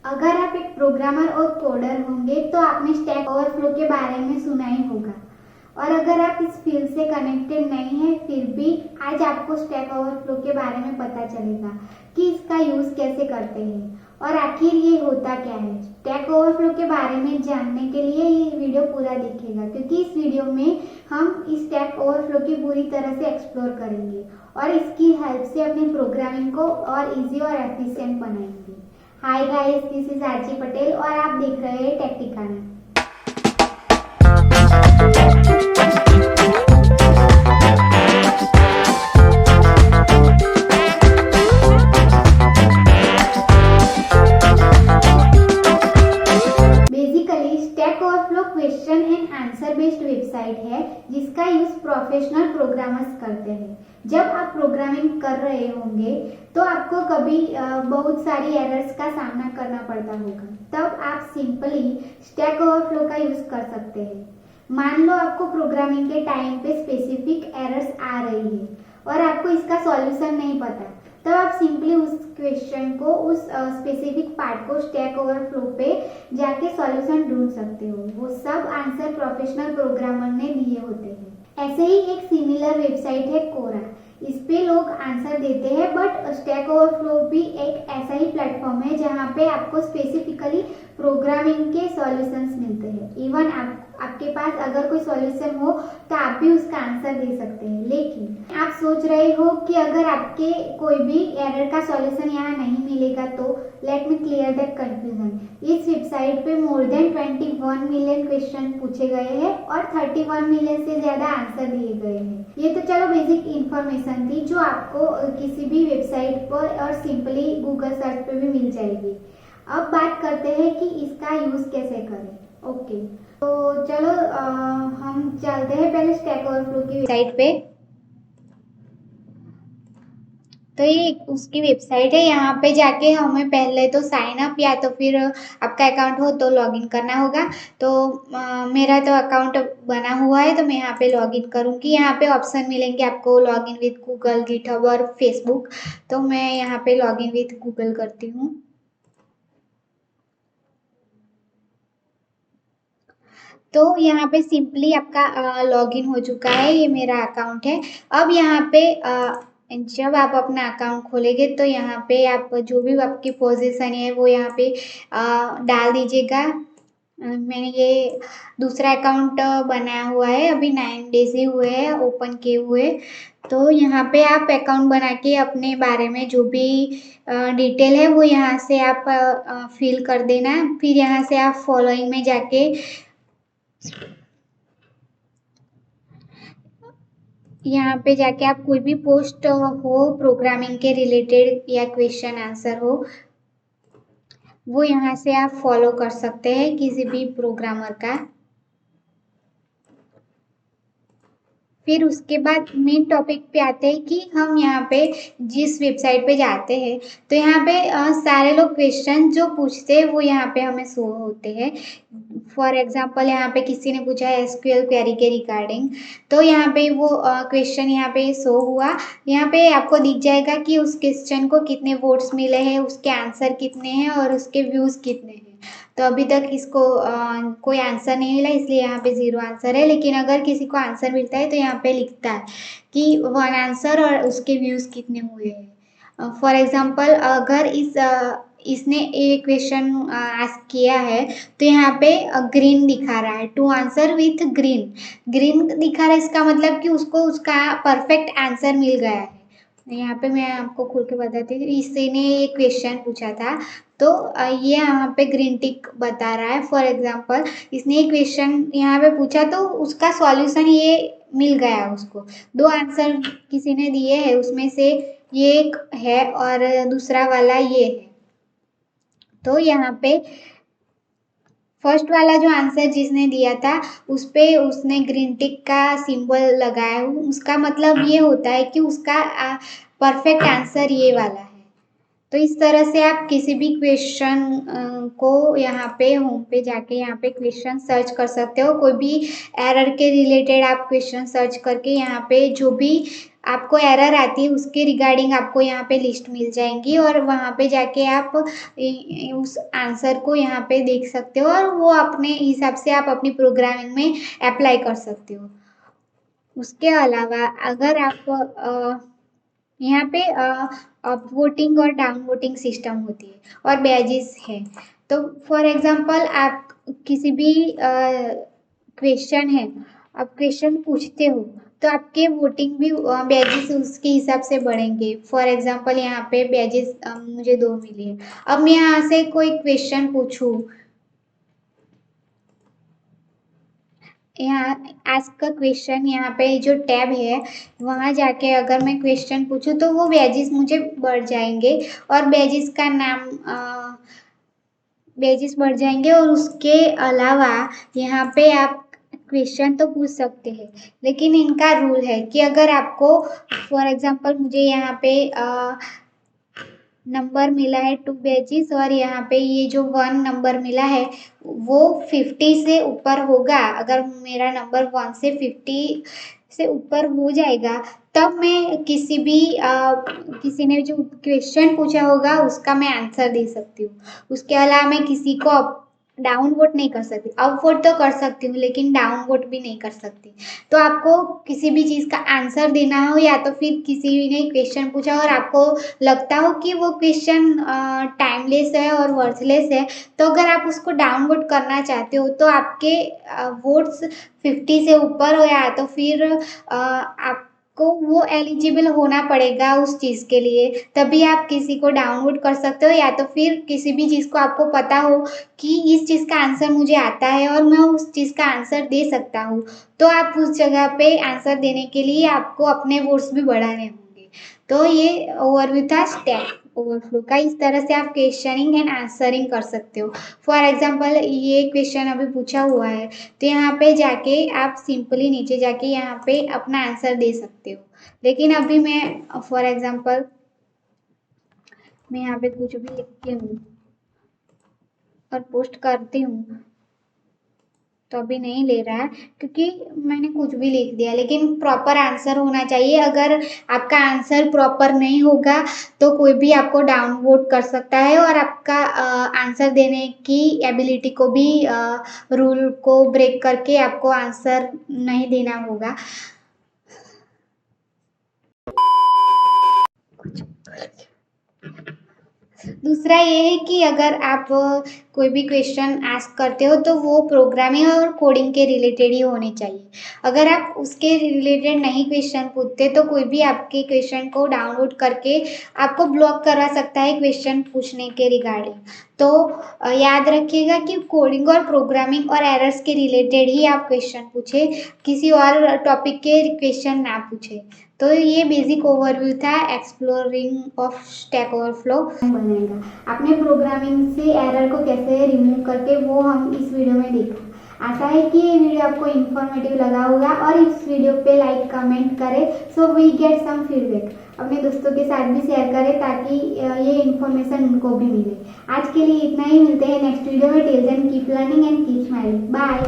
अगर आप एक प्रोग्रामर और कोडर होंगे तो आपने स्टैक ओवरफ्लो के बारे में सुना ही होगा। और अगर आप इस फील्ड से कनेक्टेड नहीं है फिर भी आज आपको स्टैक ओवरफ्लो के बारे में पता चलेगा कि इसका यूज कैसे करते हैं और आखिर ये होता क्या है। स्टैक ओवरफ्लो के बारे में जानने के लिए ये वीडियो पूरा देखिएगा, क्योंकि इस वीडियो में हम इस स्टैक ओवरफ्लो की पूरी तरह से एक्सप्लोर करेंगे और इसकी हेल्प से अपनी प्रोग्रामिंग को और इजी और एफिशिएंट बनाएंगे। Hi guys, this is Aarchi Patel और आप देख रहे हैं tech Thikana. Stack Overflow question and answer based website है जिसका यूज प्रोफेशनल प्रोग्रामर्स करते हैं। जब आप प्रोग्रामिंग कर रहे होंगे तो आपको कभी बहुत सारी एरर्स का सामना करना पड़ता होगा, तब आप सिंपली स्टैक ओवरफ्लो का यूज कर सकते हैं। मान लो आपको प्रोग्रामिंग के टाइम पे स्पेसिफिक एरर्स आ रही है और आपको इसका सॉल्यूशन नहीं पता, तब आप सिंपली उस क्वेश्चन को, उस स्पेसिफिक पार्ट को स्टैक ओवरफ्लो पे जाके सॉल्यूशन ढूंढ सकते हो। वो सब आंसर प्रोफेशनल प्रोग्रामर ने दिए होते हैं। ऐसे ही एक सिमिलर वेबसाइट है कोरा। इस पे लोग आंसर देते हैं, बट स्टैक ओवरफ्लो भी एक ऐसा ही प्लेटफॉर्म है जहाँ पे आपको स्पेसिफिकली प्रोग्रामिंग के सॉल्यूशंस मिलते हैं। इवन आपके पास अगर कोई सॉल्यूशन हो तो आप भी उसका आंसर दे सकते हैं। लेकिन आप सोच रहे हो कि अगर आपके कोई भी एरर का सॉल्यूशन यहाँ नहीं मिलेगा तो let me clear that confusion. इस वेबसाइट पे मोर देन 21 मिलियन क्वेश्चन पूछे गए हैं और 31 मिलियन से ज्यादा आंसर दिए गए हैं। ये तो चलो बेसिक इंफॉर्मेशन थी जो आपको किसी भी वेबसाइट पर और सिंपली गूगल सर्च पे भी मिल जाएगी। अब बात करते हैं कि इसका यूज कैसे करें। ओके, तो चलो हम चलते हैं पहले स्टैक ओवरफ्लो की वेबसाइट पे। तो ये उसकी वेबसाइट है। यहाँ पे जाके हमें पहले तो साइन अप या तो फिर आपका अकाउंट हो तो लॉगिन करना होगा। तो मेरा तो अकाउंट बना हुआ है तो मैं यहाँ पे लॉगिन करूँगी। यहाँ पे ऑप्शन मिलेंगे आपको लॉगिन विथ गूगल, गिटहब और फेसबुक। तो मैं यहाँ पे लॉगिन विथ गूगल करती हूँ। तो यहाँ पे सिंपली आपका लॉगिन हो चुका है। ये मेरा अकाउंट है। अब यहाँ पे जब आप अपना अकाउंट खोलेंगे तो यहाँ पे आप जो भी आपकी पोजीशन है वो यहाँ पे डाल दीजिएगा। मैंने ये दूसरा अकाउंट बनाया हुआ है, अभी 9 डेज ही हुए हैं ओपन किए हुए। तो यहाँ पे आप अकाउंट बना के अपने बारे में जो भी डिटेल है वो यहाँ से आप फिल कर देना। फिर यहाँ से आप फॉलोइंग में जाके यहाँ पे जाके आप कोई भी पोस्ट हो प्रोग्रामिंग के रिलेटेड या क्वेश्चन आंसर हो वो यहाँ से आप फॉलो कर सकते हैं किसी भी प्रोग्रामर का। फिर उसके बाद मेन टॉपिक पे आते हैं कि हम यहाँ पे जिस वेबसाइट पे जाते हैं तो यहाँ पे सारे लोग क्वेश्चन जो पूछते हैं वो यहाँ पे हमें शो होते हैं। फॉर एग्जांपल यहाँ पे किसी ने पूछा है एसक्यूएल क्वेरी के रिगार्डिंग, तो यहाँ पे वो क्वेश्चन यहाँ पे शो हुआ। यहाँ पे आपको दिख जाएगा कि उस क्वेश्चन को कितने वोट्स मिले हैं, उसके आंसर कितने हैं और उसके व्यूज कितने हैं। तो अभी तक इसको कोई आंसर नहीं मिला इसलिए यहाँ पे 0 आंसर है। लेकिन अगर किसी को आंसर मिलता है तो यहाँ पे लिखता है कि 1 आंसर और उसके व्यूज कितने हुए हैं। फॉर एग्जांपल अगर इसने एक क्वेश्चन आस्क किया है तो यहाँ पे ग्रीन दिखा रहा है, 2 आंसर विथ ग्रीन ग्रीन दिखा रहा है। इसका मतलब कि उसको उसका परफेक्ट आंसर मिल गया है। यहाँ पे मैं आपको खोल के बताती हूँ। इसने एक क्वेश्चन पूछा था तो ये यहाँ पे ग्रीन टिक बता रहा है। फॉर एग्जांपल इसने एक क्वेश्चन यहाँ पे पूछा तो उसका सॉल्यूशन ये मिल गया उसको। 2 आंसर किसी ने दिए हैं, उसमें से ये एक है और दूसरा वाला ये है। तो यहाँ पे फर्स्ट वाला जो आंसर जिसने दिया था उस पे उसने ग्रीन टिक का सिंबल लगाया, उसका मतलब ये होता है कि उसका परफेक्ट आंसर ये वाला है। तो इस तरह से आप किसी भी क्वेश्चन को यहाँ पे होम पे जाके यहाँ पे क्वेश्चन सर्च कर सकते हो। कोई भी एरर के रिलेटेड आप क्वेश्चन सर्च करके यहाँ पे जो भी आपको एरर आती है उसके रिगार्डिंग आपको यहाँ पे लिस्ट मिल जाएंगी और वहाँ पे जाके आप उस आंसर को यहाँ पे देख सकते हो और वो अपने हिसाब से आप अपनी प्रोग्रामिंग में अप्लाई कर सकते हो। उसके अलावा अगर आप यहाँ पे अप वोटिंग और डाउन वोटिंग सिस्टम होती है और बैजेस है। तो फॉर एग्जांपल आप किसी भी क्वेश्चन है, आप क्वेश्चन पूछते हो तो आपके वोटिंग भी बैजेस उसके हिसाब से बढ़ेंगे। फॉर एग्जांपल यहाँ पे बैजेस मुझे 2 मिली है। अब मैं यहाँ से कोई क्वेश्चन पूछूं, यहाँ आस्क का क्वेश्चन यहाँ पे जो टैब है वहाँ जाके अगर मैं क्वेश्चन पूछूं तो वो बैजेस मुझे बढ़ जाएंगे और बैजेस का नाम बैजेस बढ़ जाएंगे। और उसके अलावा यहाँ पे आप क्वेश्चन तो पूछ सकते हैं लेकिन इनका रूल है कि अगर आपको फॉर एग्जांपल मुझे यहाँ पे नंबर मिला है 2 बैजेस और यहाँ पे ये जो 1 नंबर मिला है वो 50 से ऊपर होगा। अगर मेरा नंबर 1 से 50 से ऊपर हो जाएगा तब मैं किसी ने जो क्वेश्चन पूछा होगा उसका मैं आंसर दे सकती हूँ। उसके अलावा मैं किसी को डाउन वोट नहीं कर सकती। अप वोट तो कर सकती हूँ लेकिन डाउन वोट भी नहीं कर सकती। तो आपको किसी भी चीज़ का आंसर देना हो या तो फिर किसी ने क्वेश्चन पूछा और आपको लगता हो कि वो क्वेश्चन टाइमलेस है और वर्थलेस है तो अगर आप उसको डाउन वोट करना चाहते हो तो आपके वोट्स 50 से ऊपर हो या तो फिर आपको वो एलिजिबल होना पड़ेगा उस चीज़ के लिए, तभी आप किसी को डाउन वोट कर सकते हो। या तो फिर किसी भी चीज़ को आपको पता हो कि इस चीज़ का आंसर मुझे आता है और मैं उस चीज़ का आंसर दे सकता हूँ तो आप उस जगह पे आंसर देने के लिए आपको अपने वोट्स भी बढ़ाने होंगे। तो ये ओवरव्यू था स्टैक ओवरफ्लो का। इस तरह से आप क्वेश्चनिंग एंड आंसरिंग कर सकते हो। फॉर एग्जांपल ये क्वेश्चन अभी पूछा हुआ है तो यहाँ पे जाके आप सिंपली नीचे जाके यहाँ पे अपना आंसर दे सकते हो। लेकिन अभी मैं फॉर एग्जांपल मैं यहाँ पे कुछ भी लिखती हूँ और पोस्ट करती हूँ तो अभी नहीं ले रहा है क्योंकि मैंने कुछ भी लिख दिया। लेकिन प्रॉपर आंसर होना चाहिए। अगर आपका आंसर प्रॉपर नहीं होगा तो कोई भी आपको डाउन वोट कर सकता है और आपका आंसर देने की एबिलिटी को भी रूल को ब्रेक करके आपको आंसर नहीं देना होगा। दूसरा ये है कि अगर आप कोई भी क्वेश्चन आस्क करते हो तो वो प्रोग्रामिंग और कोडिंग के रिलेटेड ही होने चाहिए। अगर आप उसके रिलेटेड नहीं क्वेश्चन पूछते तो कोई भी आपके क्वेश्चन को डाउनलोड करके आपको ब्लॉक करा सकता है क्वेश्चन पूछने के रिगार्डिंग। तो याद रखिएगा कि कोडिंग और प्रोग्रामिंग और एरर्स के रिलेटेड ही आप क्वेश्चन पूछे, किसी और टॉपिक के क्वेश्चन ना पूछे। तो ये बेसिक ओवरव्यू था एक्सप्लोरिंग ऑफ स्टैक ओवरफ्लो बनेगा। आपने प्रोग्रामिंग से एरर को कैसे रिमूव करके वो हम इस वीडियो में देखा। आशा है कि ये वीडियो आपको इन्फॉर्मेटिव लगा होगा और इस वीडियो पे लाइक कमेंट करें so we get some feedback. अपने दोस्तों के साथ भी शेयर करें ताकि ये इन्फॉर्मेशन उनको भी मिले। आज के लिए इतना ही, मिलते हैं नेक्स्ट वीडियो में। Till then keep learning and keep smiling. Bye.